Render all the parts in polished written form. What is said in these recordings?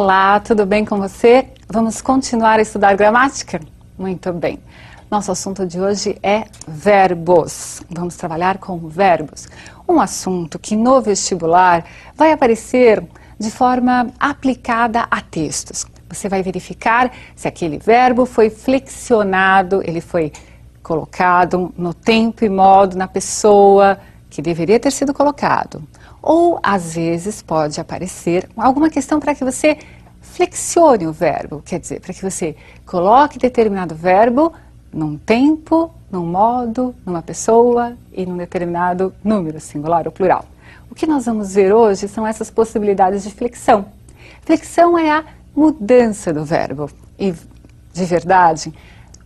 Olá, tudo bem com você? Vamos continuar a estudar gramática? Muito bem. Nosso assunto de hoje é verbos. Vamos trabalhar com verbos. Um assunto que no vestibular vai aparecer de forma aplicada a textos. Você vai verificar se aquele verbo foi flexionado, ele foi colocado no tempo e modo, na pessoa que deveria ter sido colocado. Ou, às vezes, pode aparecer alguma questão para que você flexione o verbo, quer dizer, para que você coloque determinado verbo num tempo, num modo, numa pessoa e num determinado número, singular ou plural. O que nós vamos ver hoje são essas possibilidades de flexão. Flexão é a mudança do verbo e, de verdade,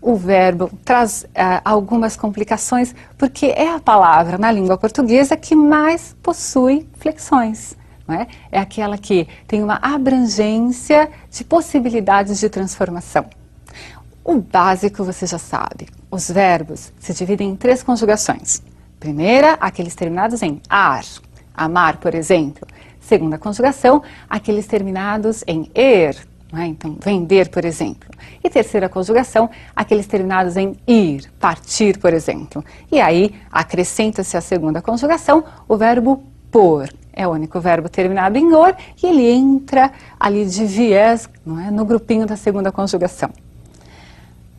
o verbo traz algumas complicações porque é a palavra na língua portuguesa que mais possui flexões. Não é? É aquela que tem uma abrangência de possibilidades de transformação. O básico você já sabe, os verbos se dividem em 3 conjugações. Primeira, aqueles terminados em ar, amar, por exemplo. Segunda conjugação, aqueles terminados em er, não é? Então, vender, por exemplo. E terceira conjugação, aqueles terminados em ir, partir, por exemplo. E aí, acrescenta-se a segunda conjugação, o verbo por. É o único verbo terminado em or e ele entra ali de viés, não é? No grupinho da segunda conjugação.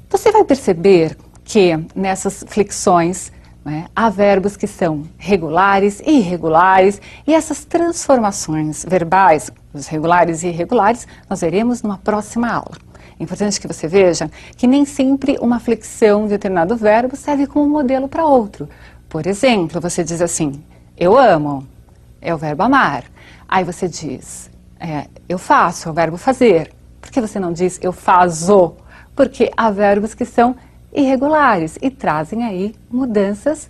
Você vai perceber que nessas flexões, né, há verbos que são regulares e irregulares, e essas transformações verbais, os regulares e irregulares, nós veremos numa próxima aula. É importante que você veja que nem sempre uma flexão de determinado verbo serve como modelo para outro. Por exemplo, você diz assim, eu amo, é o verbo amar. Aí você diz, eu faço, é o verbo fazer. Por que você não diz eu faço? Porque há verbos que são irregulares e trazem aí mudanças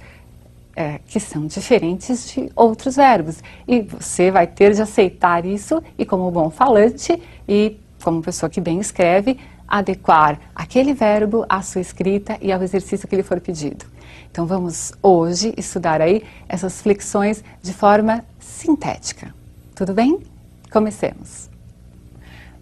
que são diferentes de outros verbos. E você vai ter de aceitar isso e, como bom falante e como pessoa que bem escreve, adequar aquele verbo à sua escrita e ao exercício que lhe for pedido. Então vamos hoje estudar aí essas flexões de forma sintética. Tudo bem? Comecemos.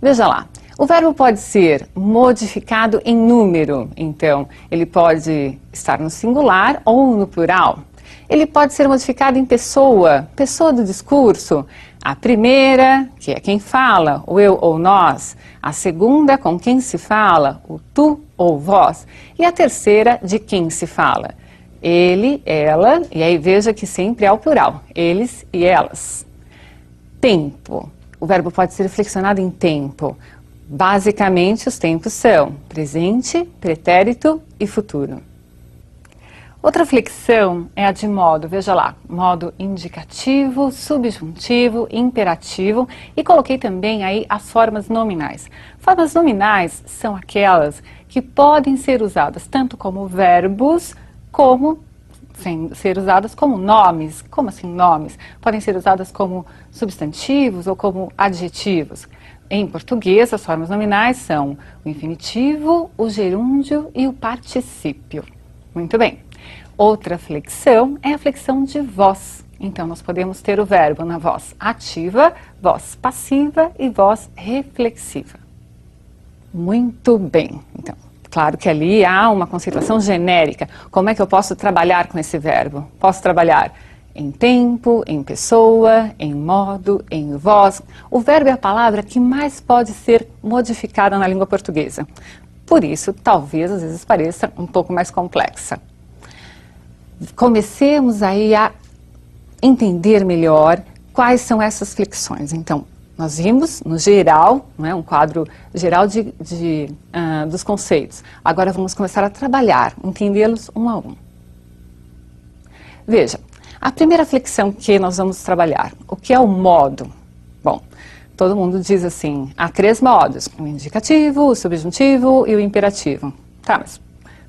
Veja lá. O verbo pode ser modificado em número, então ele pode estar no singular ou no plural. Ele pode ser modificado em pessoa, pessoa do discurso. A primeira, que é quem fala, o eu ou nós. A segunda, com quem se fala, o tu ou vós. E a terceira, de quem se fala. Ele, ela, e aí veja que sempre é o plural, eles e elas. Tempo. O verbo pode ser flexionado em tempo. Basicamente, os tempos são presente, pretérito e futuro. Outra flexão é a de modo, veja lá, modo indicativo, subjuntivo, imperativo e coloquei também aí as formas nominais. Formas nominais são aquelas que podem ser usadas tanto como verbos, como ser usadas como nomes. Como assim nomes? Podem ser usadas como substantivos ou como adjetivos. Em português, as formas nominais são o infinitivo, o gerúndio e o particípio. Muito bem. Outra flexão é a flexão de voz. Então, nós podemos ter o verbo na voz ativa, voz passiva e voz reflexiva. Muito bem. Então, claro que ali há uma conceituação genérica. Como é que eu posso trabalhar com esse verbo? Posso trabalhar em tempo, em pessoa, em modo, em voz. O verbo é a palavra que mais pode ser modificada na língua portuguesa. Por isso, talvez às vezes pareça um pouco mais complexa. Comecemos aí a entender melhor quais são essas flexões. Então, nós vimos no geral, não é, um quadro geral dos conceitos. Agora vamos começar a trabalhar, entendê-los um a um. Veja. A primeira flexão que nós vamos trabalhar, o que é o modo? Bom, todo mundo diz assim, há 3 modos, o indicativo, o subjuntivo e o imperativo. Tá, mas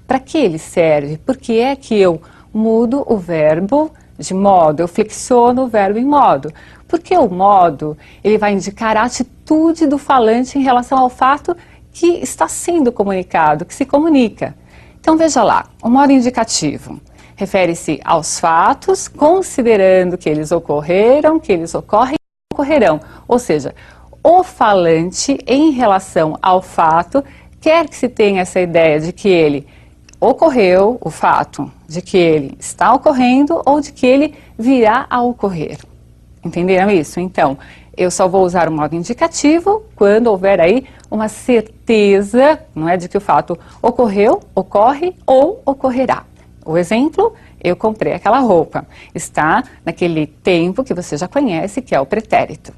para que ele serve? Por que é que eu mudo o verbo de modo, eu flexiono o verbo em modo? Porque o modo, ele vai indicar a atitude do falante em relação ao fato que está sendo comunicado, que se comunica. Então veja lá, o modo indicativo refere-se aos fatos, considerando que eles ocorreram, que eles ocorrem e ocorrerão. Ou seja, o falante em relação ao fato, quer que se tenha essa ideia de que ele ocorreu, o fato, de que ele está ocorrendo ou de que ele virá a ocorrer. Entenderam isso? Então, eu só vou usar o modo indicativo quando houver aí uma certeza, não é, de que o fato ocorreu, ocorre ou ocorrerá. O exemplo, eu comprei aquela roupa. Está naquele tempo que você já conhece, que é o pretérito.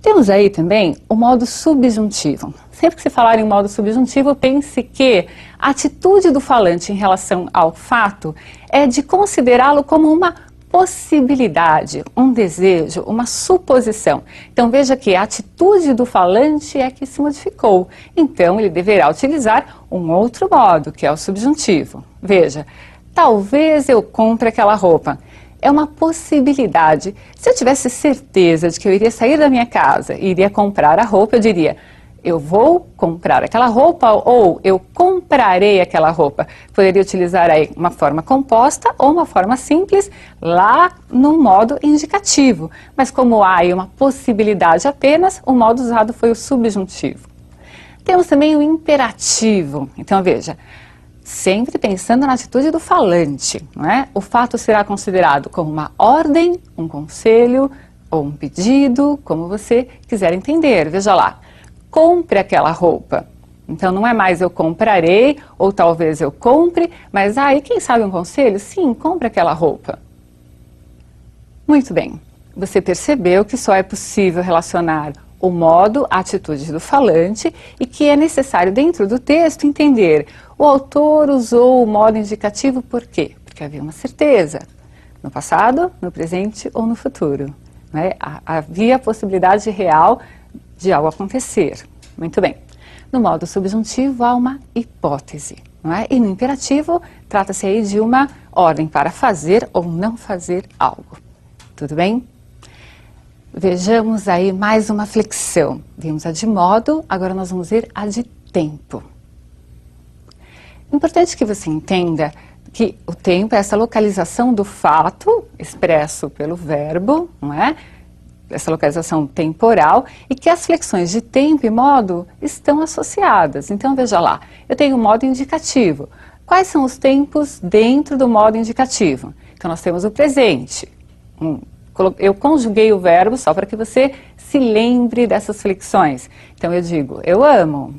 Temos aí também o modo subjuntivo. Sempre que se falar em modo subjuntivo, pense que a atitude do falante em relação ao fato é de considerá-lo como uma possibilidade, um desejo, uma suposição. Então veja que a atitude do falante é que se modificou. Então ele deverá utilizar um outro modo, que é o subjuntivo. Veja, talvez eu compre aquela roupa. É uma possibilidade. Se eu tivesse certeza de que eu iria sair da minha casa e iria comprar a roupa, eu diria, eu vou comprar aquela roupa ou eu comprarei aquela roupa. Poderia utilizar aí uma forma composta ou uma forma simples lá no modo indicativo. Mas como há aí uma possibilidade apenas, o modo usado foi o subjuntivo. Temos também o imperativo. Então veja, sempre pensando na atitude do falante, não é? O fato será considerado como uma ordem, um conselho ou um pedido, como você quiser entender. Veja lá. Compre aquela roupa. Então não é mais eu comprarei, ou talvez eu compre, mas aí quem sabe um conselho? Sim, compre aquela roupa. Muito bem, você percebeu que só é possível relacionar o modo, a atitude do falante e que é necessário dentro do texto entender. O autor usou o modo indicativo por quê? Porque havia uma certeza, no passado, no presente ou no futuro. Não é? Havia a possibilidade real de algo acontecer. Muito bem. No modo subjuntivo há uma hipótese, não é? E no imperativo trata-se aí de uma ordem para fazer ou não fazer algo. Tudo bem? Vejamos aí mais uma flexão. Vimos a de modo, agora nós vamos ver a de tempo. Importante que você entenda que o tempo é essa localização do fato expresso pelo verbo, não é? Essa localização temporal, e que as flexões de tempo e modo estão associadas. Então, veja lá, eu tenho o modo indicativo. Quais são os tempos dentro do modo indicativo? Então, nós temos o presente. Eu conjuguei o verbo só para que você se lembre dessas flexões. Então, eu digo, eu amo.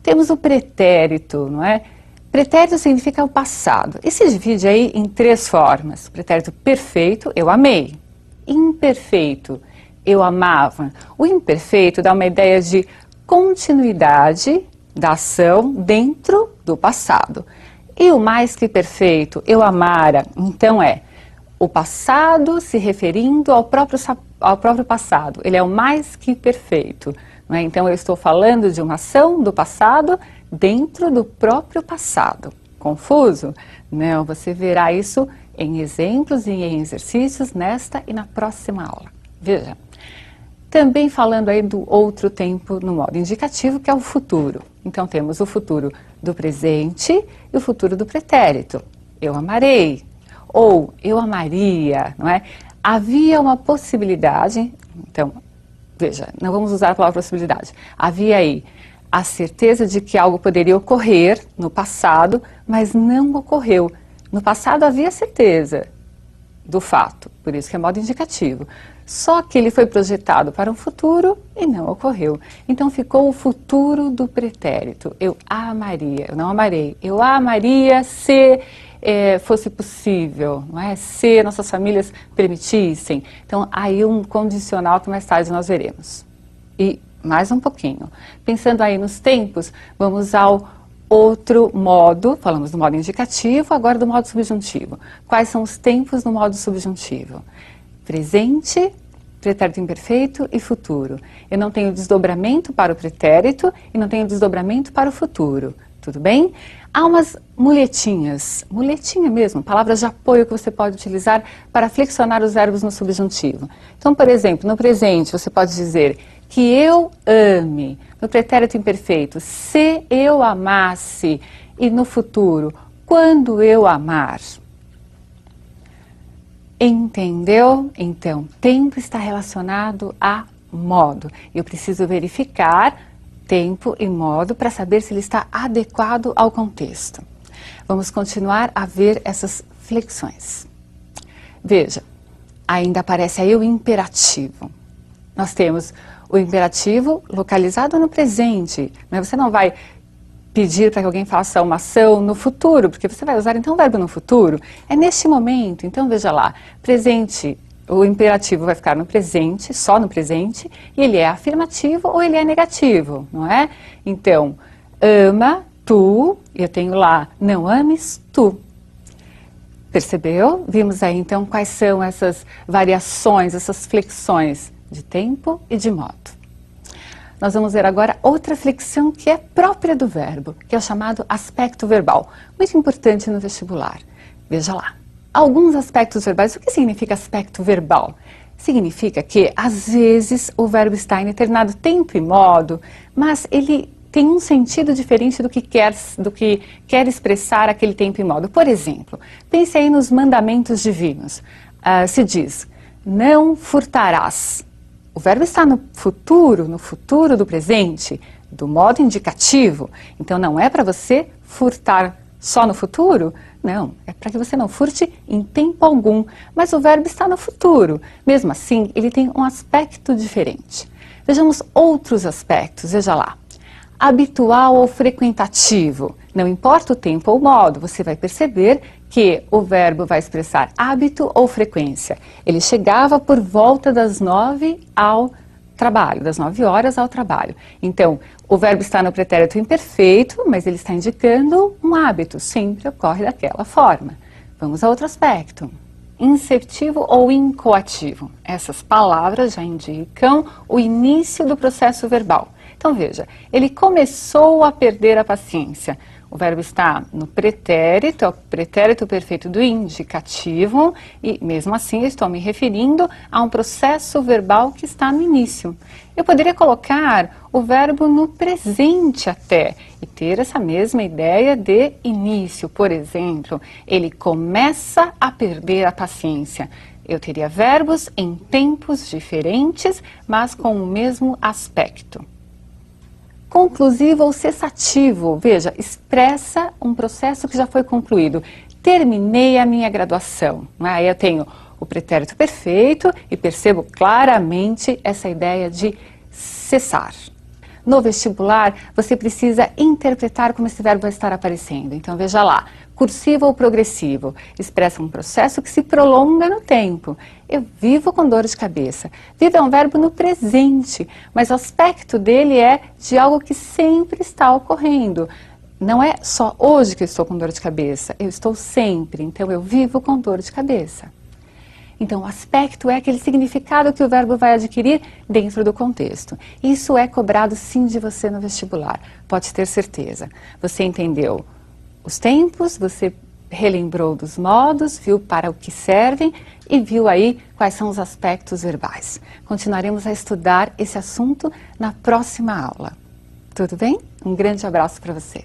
Temos o pretérito, não é? Pretérito significa o passado. E se divide aí em três formas. Pretérito perfeito, eu amei. Imperfeito, eu amava. O imperfeito dá uma ideia de continuidade da ação dentro do passado. E o mais que perfeito, eu amara, então é o passado se referindo ao próprio passado. Ele é o mais que perfeito. Não é? Então eu estou falando de uma ação do passado dentro do próprio passado. Confuso? Não, você verá isso em exemplos e em exercícios nesta e na próxima aula. Veja, também falando aí do outro tempo no modo indicativo, que é o futuro. Então temos o futuro do presente e o futuro do pretérito. Eu amarei, ou eu amaria, não é? Havia uma possibilidade, então, veja, não vamos usar a palavra possibilidade. Havia aí a certeza de que algo poderia ocorrer no passado, mas não ocorreu. No passado havia certeza do fato, por isso que é modo indicativo. Só que ele foi projetado para um futuro e não ocorreu. Então ficou o futuro do pretérito. Eu amaria, eu não amarei. Eu amaria se fosse possível, não é? Se nossas famílias permitissem. Então aí um condicional que mais tarde nós veremos. E mais um pouquinho. Pensando aí nos tempos, vamos ao outro modo, falamos do modo indicativo, agora do modo subjuntivo. Quais são os tempos no modo subjuntivo? Presente, pretérito imperfeito e futuro. Eu não tenho desdobramento para o pretérito e não tenho desdobramento para o futuro. Tudo bem? Há umas muletinhas, muletinha mesmo, palavras de apoio que você pode utilizar para flexionar os verbos no subjuntivo. Então, por exemplo, no presente você pode dizer que eu ame. No pretérito imperfeito, se eu amasse. E no futuro, quando eu amar. Entendeu? Então, tempo está relacionado a modo. Eu preciso verificar tempo e modo para saber se ele está adequado ao contexto. Vamos continuar a ver essas flexões. Veja, ainda aparece aí o imperativo. Nós temos o imperativo localizado no presente, mas você não vai pedir para que alguém faça uma ação no futuro, porque você vai usar então o verbo no futuro. É neste momento, então veja lá, presente, o imperativo vai ficar no presente, só no presente, e ele é afirmativo ou ele é negativo, não é? Então, ama tu, eu tenho lá, não ames tu. Percebeu? Vimos aí então quais são essas variações, essas flexões de tempo e de modo. Nós vamos ver agora outra flexão que é própria do verbo, que é o chamado aspecto verbal, muito importante no vestibular. Veja lá, alguns aspectos verbais. O que significa aspecto verbal? Significa que, às vezes, o verbo está em determinado tempo e modo, mas ele tem um sentido diferente do que quer expressar aquele tempo e modo. Por exemplo, pense aí nos mandamentos divinos. Se diz, não furtarás. O verbo está no futuro do presente, do modo indicativo. Então, não é para você furtar só no futuro? Não, é para que você não furte em tempo algum. Mas o verbo está no futuro. Mesmo assim, ele tem um aspecto diferente. Vejamos outros aspectos, veja lá. Habitual ou frequentativo. Não importa o tempo ou o modo, você vai perceber que o verbo vai expressar hábito ou frequência. Ele chegava por volta das 9 ao trabalho, das 9 horas ao trabalho. Então, o verbo está no pretérito imperfeito, mas ele está indicando um hábito, sempre ocorre daquela forma. Vamos a outro aspecto. Inceptivo ou incoativo. Essas palavras já indicam o início do processo verbal. Então veja, ele começou a perder a paciência. O verbo está no pretérito, é o pretérito perfeito do indicativo, e mesmo assim eu estou me referindo a um processo verbal que está no início. Eu poderia colocar o verbo no presente até, e ter essa mesma ideia de início. Por exemplo, ele começa a perder a paciência. Eu teria verbos em tempos diferentes, mas com o mesmo aspecto. Conclusivo ou cessativo, veja, expressa um processo que já foi concluído. Terminei a minha graduação. Aí eu tenho o pretérito perfeito e percebo claramente essa ideia de cessar. No vestibular, você precisa interpretar como esse verbo vai estar aparecendo. Então veja lá, cursivo ou progressivo, expressa um processo que se prolonga no tempo. Eu vivo com dor de cabeça. Vivo é um verbo no presente, mas o aspecto dele é de algo que sempre está ocorrendo. Não é só hoje que eu estou com dor de cabeça, eu estou sempre, então eu vivo com dor de cabeça. Então, o aspecto é aquele significado que o verbo vai adquirir dentro do contexto. Isso é cobrado sim de você no vestibular, pode ter certeza. Você entendeu os tempos, você relembrou dos modos, viu para o que servem e viu aí quais são os aspectos verbais. Continuaremos a estudar esse assunto na próxima aula. Tudo bem? Um grande abraço para você.